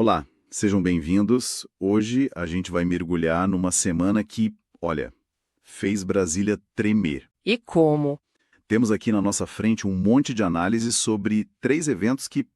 Olá, sejam bem-vindos. Hoje a gente vai mergulhar numa semana que, olha, fez Brasília tremer. E como? Temos aqui na nossa frente um monte de análises sobre 3 eventos que,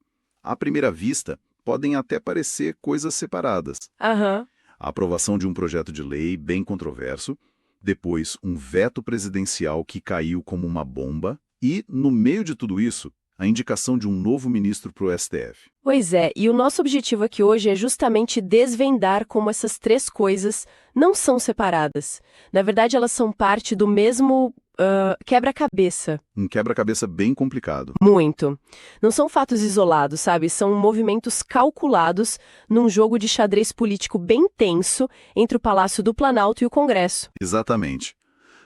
à primeira vista, podem até parecer coisas separadas. Aham. A aprovação de um projeto de lei bem controverso, depois um veto presidencial que caiu como uma bomba e, no meio de tudo isso, a indicação de um novo ministro para o STF. Pois é, e o nosso objetivo aqui hoje é justamente desvendar como essas 3 coisas não são separadas. Na verdade, elas são parte do mesmo quebra-cabeça. Um quebra-cabeça bem complicado. Muito. Não são fatos isolados, sabe? São movimentos calculados num jogo de xadrez político bem tenso entre o Palácio do Planalto e o Congresso. Exatamente.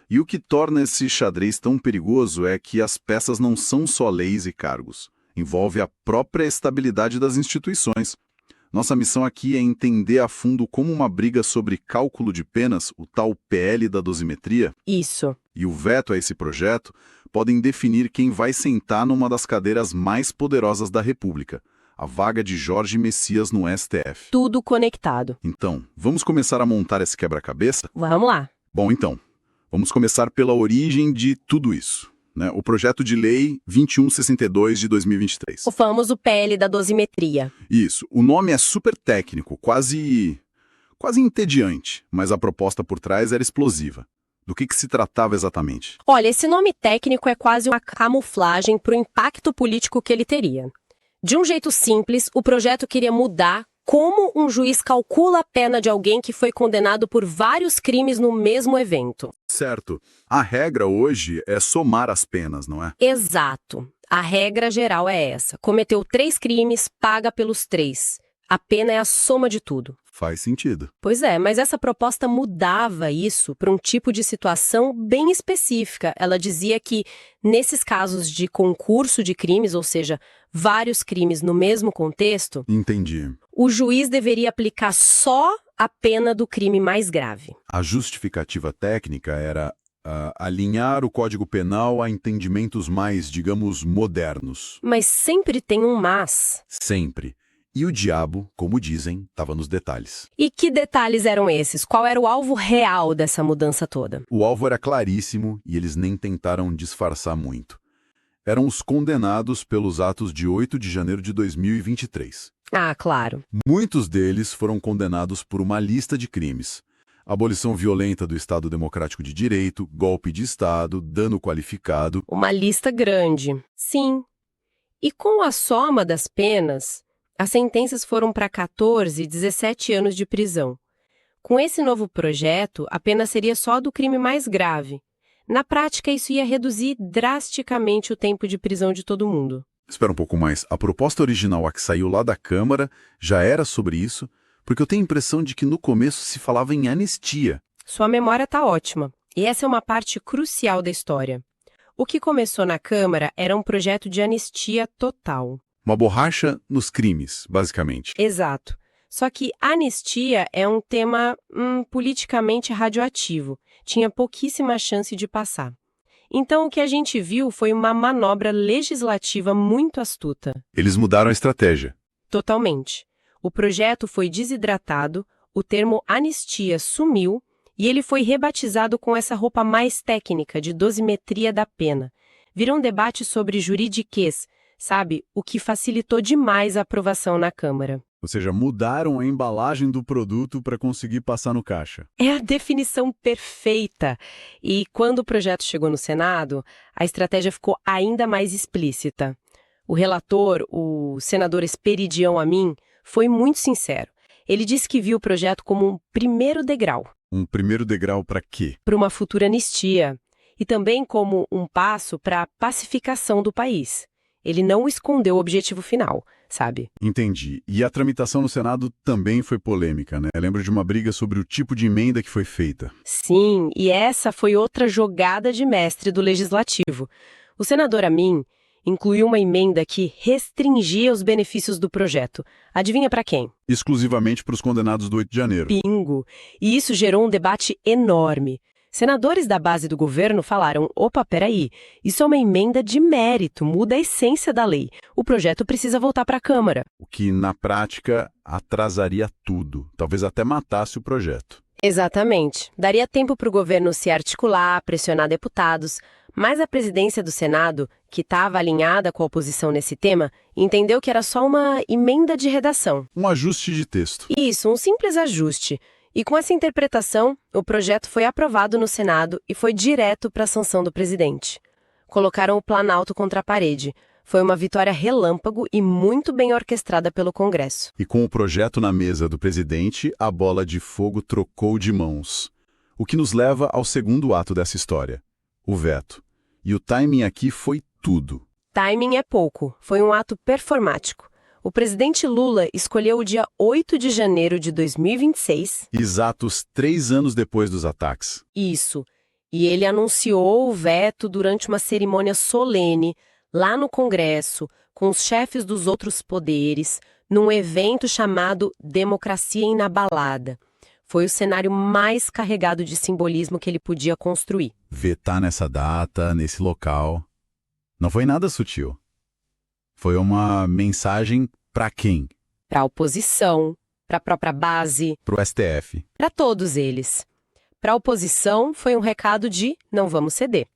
E o que torna esse xadrez tão perigoso é que as peças não são só leis e cargos. Envolve a própria estabilidade das instituições. Nossa missão aqui é entender a fundo como uma briga sobre cálculo de penas, o tal PL da dosimetria, Isso. e o veto a esse projeto podem definir quem vai sentar numa das cadeiras mais poderosas da República, a vaga de Jorge Messias no STF. Tudo conectado. Então, vamos começar a montar esse quebra-cabeça? Vamos lá. Bom, então, vamos começar pela origem de tudo isso, né? O projeto de lei 2162 de 2023. O famoso PL da dosimetria. Isso, o nome é super técnico, quase entediante, mas a proposta por trás era explosiva. Do que se tratava exatamente? Olha, esse nome técnico é quase uma camuflagem para o impacto político que ele teria. De um jeito simples, o projeto queria mudar como um juiz calcula a pena de alguém que foi condenado por vários crimes no mesmo evento. Certo. A regra hoje é somar as penas, não é? Exato. A regra geral é essa. Cometeu 3 crimes, paga pelos 3. A pena é a soma de tudo. Faz sentido. Pois é, mas essa proposta mudava isso para um tipo de situação bem específica. Ela dizia que, nesses casos de concurso de crimes, ou seja, vários crimes no mesmo contexto, Entendi. o juiz deveria aplicar só a pena do crime mais grave. A justificativa técnica era alinhar o Código Penal a entendimentos mais, digamos, modernos. Mas sempre tem um mas. Sempre. E o diabo, como dizem, estava nos detalhes. E que detalhes eram esses? Qual era o alvo real dessa mudança toda? O alvo era claríssimo e eles nem tentaram disfarçar muito. Eram os condenados pelos atos de 8 de janeiro de 2023. Ah, claro. Muitos deles foram condenados por uma lista de crimes. Abolição violenta do Estado Democrático de Direito, golpe de Estado, dano qualificado. Uma lista grande. Sim. E com a soma das penas, as sentenças foram para 14 e 17 anos de prisão. Com esse novo projeto, a pena seria só do crime mais grave. Na prática, isso ia reduzir drasticamente o tempo de prisão de todo mundo. Espera um pouco mais. A proposta original, a que saiu lá da Câmara, já era sobre isso, porque eu tenho a impressão de que no começo se falava em anistia. Sua memória está ótima. E essa é uma parte crucial da história. O que começou na Câmara era um projeto de anistia total. Uma borracha nos crimes, basicamente. Exato. Só que anistia é um tema politicamente radioativo. Tinha pouquíssima chance de passar. Então, o que a gente viu foi uma manobra legislativa muito astuta. Eles mudaram a estratégia. Totalmente. O projeto foi desidratado, o termo anistia sumiu e ele foi rebatizado com essa roupa mais técnica de dosimetria da pena. Virou um debate sobre juridiquês, sabe? O que facilitou demais a aprovação na Câmara. Ou seja, mudaram a embalagem do produto para conseguir passar no caixa. É a definição perfeita. E quando o projeto chegou no Senado, a estratégia ficou ainda mais explícita. O relator, o senador Esperidião Amin, foi muito sincero. Ele disse que viu o projeto como um primeiro degrau. Um primeiro degrau para quê? Para uma futura anistia. E também como um passo para a pacificação do país. Ele não escondeu o objetivo final, sabe? Entendi. E a tramitação no Senado também foi polêmica, né? Eu lembro de uma briga sobre o tipo de emenda que foi feita. Sim, e essa foi outra jogada de mestre do Legislativo. O senador Amin incluiu uma emenda que restringia os benefícios do projeto. Adivinha para quem? Exclusivamente para os condenados do 8 de janeiro. Bingo! E isso gerou um debate enorme. Senadores da base do governo falaram: opa, peraí, isso é uma emenda de mérito, muda a essência da lei. O projeto precisa voltar para a Câmara. O que, na prática, atrasaria tudo, talvez até matasse o projeto. Exatamente. Daria tempo para o governo se articular, pressionar deputados, mas a presidência do Senado, que estava alinhada com a oposição nesse tema, entendeu que era só uma emenda de redação. Um ajuste de texto. Isso, um simples ajuste. E com essa interpretação, o projeto foi aprovado no Senado e foi direto para a sanção do presidente. Colocaram o Planalto contra a parede. Foi uma vitória relâmpago e muito bem orquestrada pelo Congresso. E com o projeto na mesa do presidente, a bola de fogo trocou de mãos. O que nos leva ao segundo ato dessa história, o veto. E o timing aqui foi tudo. Timing é pouco, foi um ato performático. O presidente Lula escolheu o dia 8 de janeiro de 2026. Exatos 3 anos depois dos ataques. Isso. E ele anunciou o veto durante uma cerimônia solene, lá no Congresso, com os chefes dos outros poderes, num evento chamado Democracia Inabalada. Foi o cenário mais carregado de simbolismo que ele podia construir. Vetar nessa data, nesse local, não foi nada sutil. Foi uma mensagem para quem? Para a oposição, para a própria base, Para o STF. para todos eles. Para a oposição, foi um recado de não vamos ceder.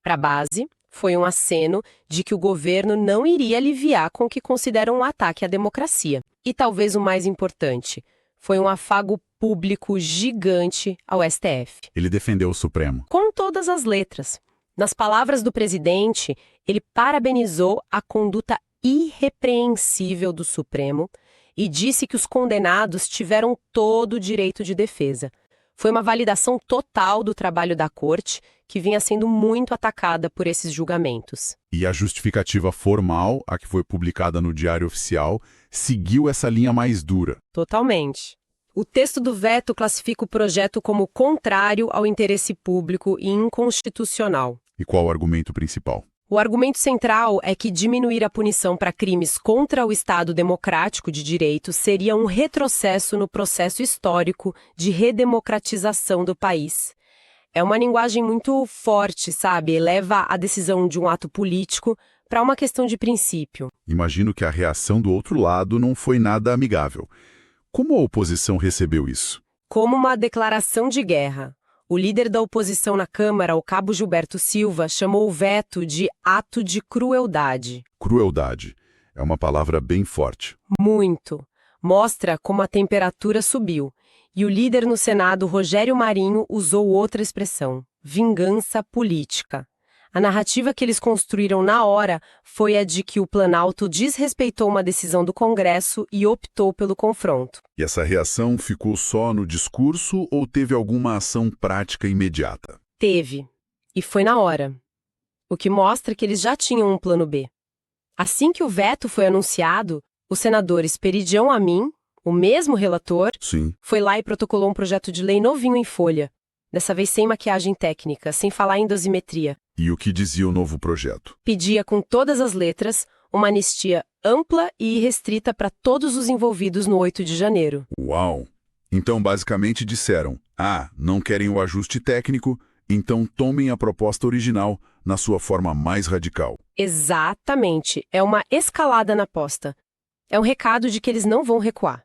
Para a base, foi um aceno de que o governo não iria aliviar com o que consideram um ataque à democracia. E talvez o mais importante, foi um afago público gigante ao STF. Ele defendeu o Supremo. Com todas as letras. Nas palavras do presidente, ele parabenizou a conduta irrepreensível do Supremo e disse que os condenados tiveram todo o direito de defesa. Foi uma validação total do trabalho da Corte, que vinha sendo muito atacada por esses julgamentos. E a justificativa formal, a que foi publicada no Diário Oficial, seguiu essa linha mais dura. Totalmente. O texto do veto classifica o projeto como contrário ao interesse público e inconstitucional. E qual o argumento principal? O argumento central é que diminuir a punição para crimes contra o Estado democrático de direito seria um retrocesso no processo histórico de redemocratização do país. É uma linguagem muito forte, sabe? Eleva a decisão de um ato político para uma questão de princípio. Imagino que a reação do outro lado não foi nada amigável. Como a oposição recebeu isso? Como uma declaração de guerra. O líder da oposição na Câmara, o cabo Gilberto Silva, chamou o veto de ato de crueldade. Crueldade. É uma palavra bem forte. Muito. Mostra como a temperatura subiu. E o líder no Senado, Rogério Marinho, usou outra expressão: vingança política. A narrativa que eles construíram na hora foi a de que o Planalto desrespeitou uma decisão do Congresso e optou pelo confronto. E essa reação ficou só no discurso ou teve alguma ação prática imediata? Teve. E foi na hora. O que mostra que eles já tinham um plano B. Assim que o veto foi anunciado, o senador Esperidião Amin, o mesmo relator, Sim. foi lá e protocolou um projeto de lei novinho em folha. Dessa vez sem maquiagem técnica, sem falar em dosimetria. E o que dizia o novo projeto? Pedia com todas as letras uma anistia ampla e irrestrita para todos os envolvidos no 8 de janeiro. Uau! Então, basicamente disseram, não querem o ajuste técnico, então tomem a proposta original na sua forma mais radical. Exatamente. É uma escalada na aposta. É um recado de que eles não vão recuar.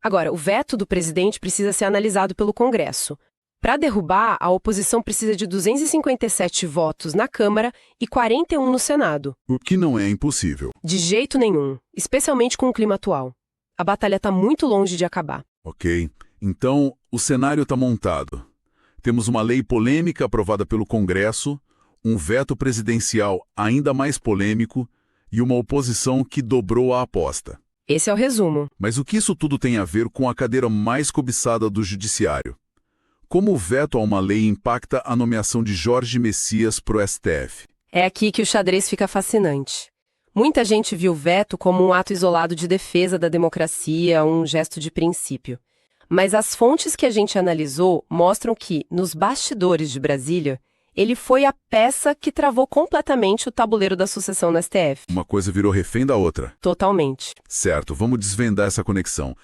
Agora, o veto do presidente precisa ser analisado pelo Congresso. Para derrubar, a oposição precisa de 257 votos na Câmara e 41 no Senado. O que não é impossível. De jeito nenhum, especialmente com o clima atual. A batalha está muito longe de acabar. Ok, então o cenário está montado. Temos uma lei polêmica aprovada pelo Congresso, um veto presidencial ainda mais polêmico e uma oposição que dobrou a aposta. Esse é o resumo. Mas o que isso tudo tem a ver com a cadeira mais cobiçada do Judiciário? Como o veto a uma lei impacta a nomeação de Jorge Messias para o STF? É aqui que o xadrez fica fascinante. Muita gente viu o veto como um ato isolado de defesa da democracia, um gesto de princípio. Mas as fontes que a gente analisou mostram que, nos bastidores de Brasília, ele foi a peça que travou completamente o tabuleiro da sucessão no STF. Uma coisa virou refém da outra. Totalmente. Certo, vamos desvendar essa conexão.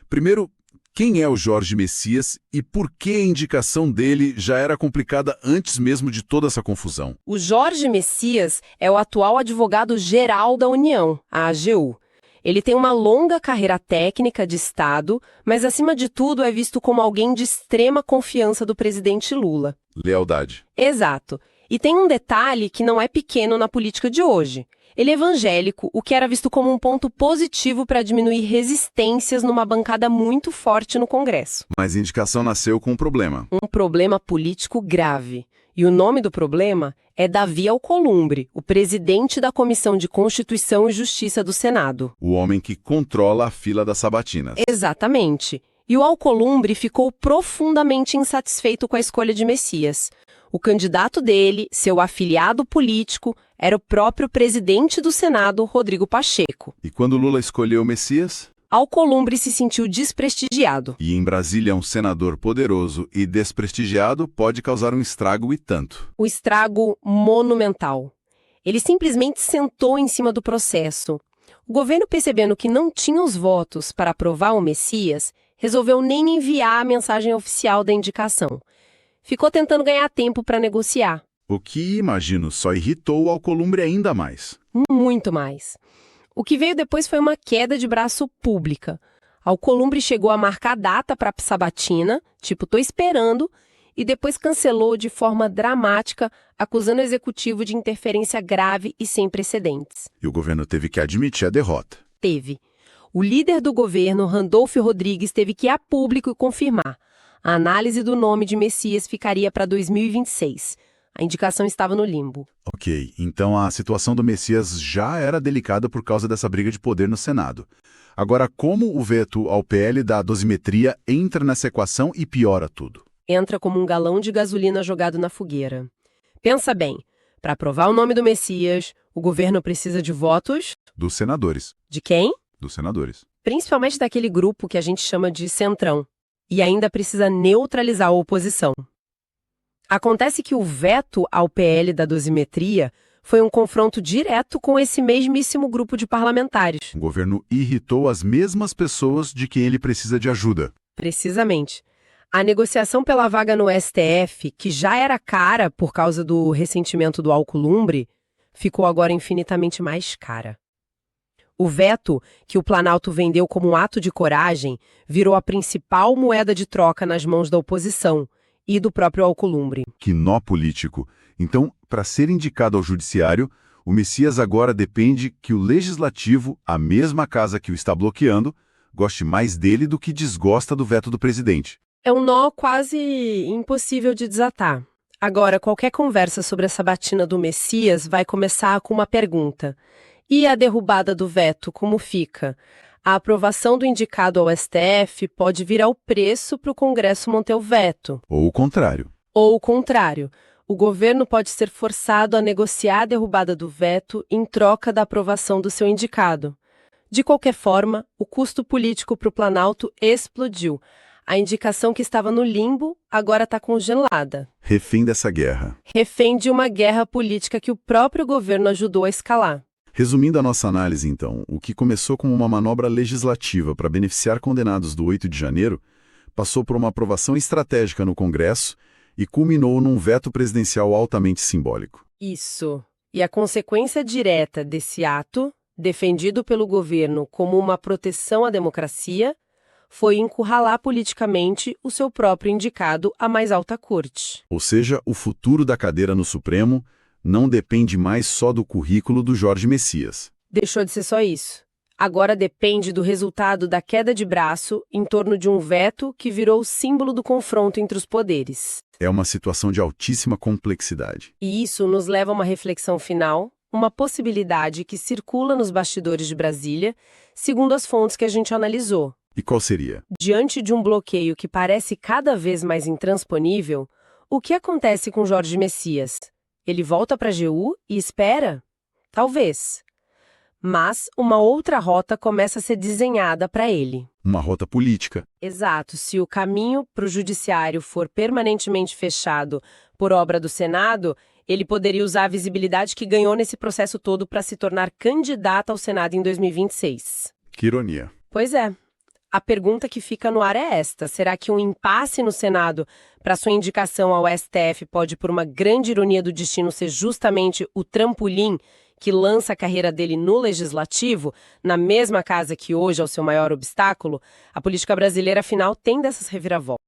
Primeiro, Quem é o Jorge Messias e por que a indicação dele já era complicada antes mesmo de toda essa confusão? O Jorge Messias é o atual advogado-geral da União, a AGU. Ele tem uma longa carreira técnica de Estado, mas acima de tudo é visto como alguém de extrema confiança do presidente Lula. Lealdade. Exato. E tem um detalhe que não é pequeno na política de hoje. Ele é evangélico, o que era visto como um ponto positivo para diminuir resistências numa bancada muito forte no Congresso. Mas a indicação nasceu com um problema. Um problema político grave. E o nome do problema é Davi Alcolumbre, o presidente da Comissão de Constituição e Justiça do Senado. O homem que controla a fila das sabatinas. Exatamente. E o Alcolumbre ficou profundamente insatisfeito com a escolha de Messias. O candidato dele, seu afiliado político, era o próprio presidente do Senado, Rodrigo Pacheco. E quando Lula escolheu o Messias? Alcolumbre se sentiu desprestigiado. E em Brasília, um senador poderoso e desprestigiado pode causar um estrago e tanto. O estrago monumental. Ele simplesmente sentou em cima do processo. O governo, percebendo que não tinha os votos para aprovar o Messias, resolveu nem enviar a mensagem oficial da indicação. Ficou tentando ganhar tempo para negociar. O que, imagino, só irritou o Alcolumbre ainda mais. Muito mais. O que veio depois foi uma queda de braço pública. Alcolumbre chegou a marcar data para a sabatina, tipo, tô esperando, e depois cancelou de forma dramática, acusando o executivo de interferência grave e sem precedentes. E o governo teve que admitir a derrota. Teve. O líder do governo, Randolfo Rodrigues, teve que ir a público e confirmar. A análise do nome de Messias ficaria para 2026. A indicação estava no limbo. Ok, então a situação do Messias já era delicada por causa dessa briga de poder no Senado. Agora, como o veto ao PL da dosimetria entra nessa equação e piora tudo? Entra como um galão de gasolina jogado na fogueira. Pensa bem, para aprovar o nome do Messias, o governo precisa de votos... Dos senadores. De quem? Dos senadores. Principalmente daquele grupo que a gente chama de centrão. E ainda precisa neutralizar a oposição. Acontece que o veto ao PL da dosimetria foi um confronto direto com esse mesmíssimo grupo de parlamentares. O governo irritou as mesmas pessoas de quem ele precisa de ajuda. Precisamente. A negociação pela vaga no STF, que já era cara por causa do ressentimento do Alcolumbre, ficou agora infinitamente mais cara. O veto, que o Planalto vendeu como um ato de coragem, virou a principal moeda de troca nas mãos da oposição e do próprio Alcolumbre. Que nó político. Então, para ser indicado ao judiciário, o Messias agora depende que o legislativo, a mesma casa que o está bloqueando, goste mais dele do que desgosta do veto do presidente. É um nó quase impossível de desatar. Agora, qualquer conversa sobre a sabatina do Messias vai começar com uma pergunta. E a derrubada do veto, como fica? A aprovação do indicado ao STF pode virar o preço para o Congresso manter o veto. Ou o contrário. Ou o contrário. O governo pode ser forçado a negociar a derrubada do veto em troca da aprovação do seu indicado. De qualquer forma, o custo político para o Planalto explodiu. A indicação que estava no limbo agora está congelada. Refém dessa guerra. Refém de uma guerra política que o próprio governo ajudou a escalar. Resumindo a nossa análise, então, o que começou como uma manobra legislativa para beneficiar condenados do 8 de janeiro, passou por uma aprovação estratégica no Congresso e culminou num veto presidencial altamente simbólico. Isso. E a consequência direta desse ato, defendido pelo governo como uma proteção à democracia, foi encurralar politicamente o seu próprio indicado à mais alta corte. Ou seja, o futuro da cadeira no Supremo não depende mais só do currículo do Jorge Messias. Deixou de ser só isso. Agora depende do resultado da queda de braço em torno de um veto que virou o símbolo do confronto entre os poderes. É uma situação de altíssima complexidade. E isso nos leva a uma reflexão final, uma possibilidade que circula nos bastidores de Brasília, segundo as fontes que a gente analisou. E qual seria? Diante de um bloqueio que parece cada vez mais intransponível, o que acontece com Jorge Messias? Ele volta para a AGU e espera? Talvez. Mas uma outra rota começa a ser desenhada para ele. Uma rota política. Exato. Se o caminho para o judiciário for permanentemente fechado por obra do Senado, ele poderia usar a visibilidade que ganhou nesse processo todo para se tornar candidato ao Senado em 2026. Que ironia. Pois é. A pergunta que fica no ar é esta: será que um impasse no Senado para sua indicação ao STF pode, por uma grande ironia do destino, ser justamente o trampolim que lança a carreira dele no Legislativo, na mesma casa que hoje é o seu maior obstáculo? A política brasileira, afinal, tem dessas reviravoltas.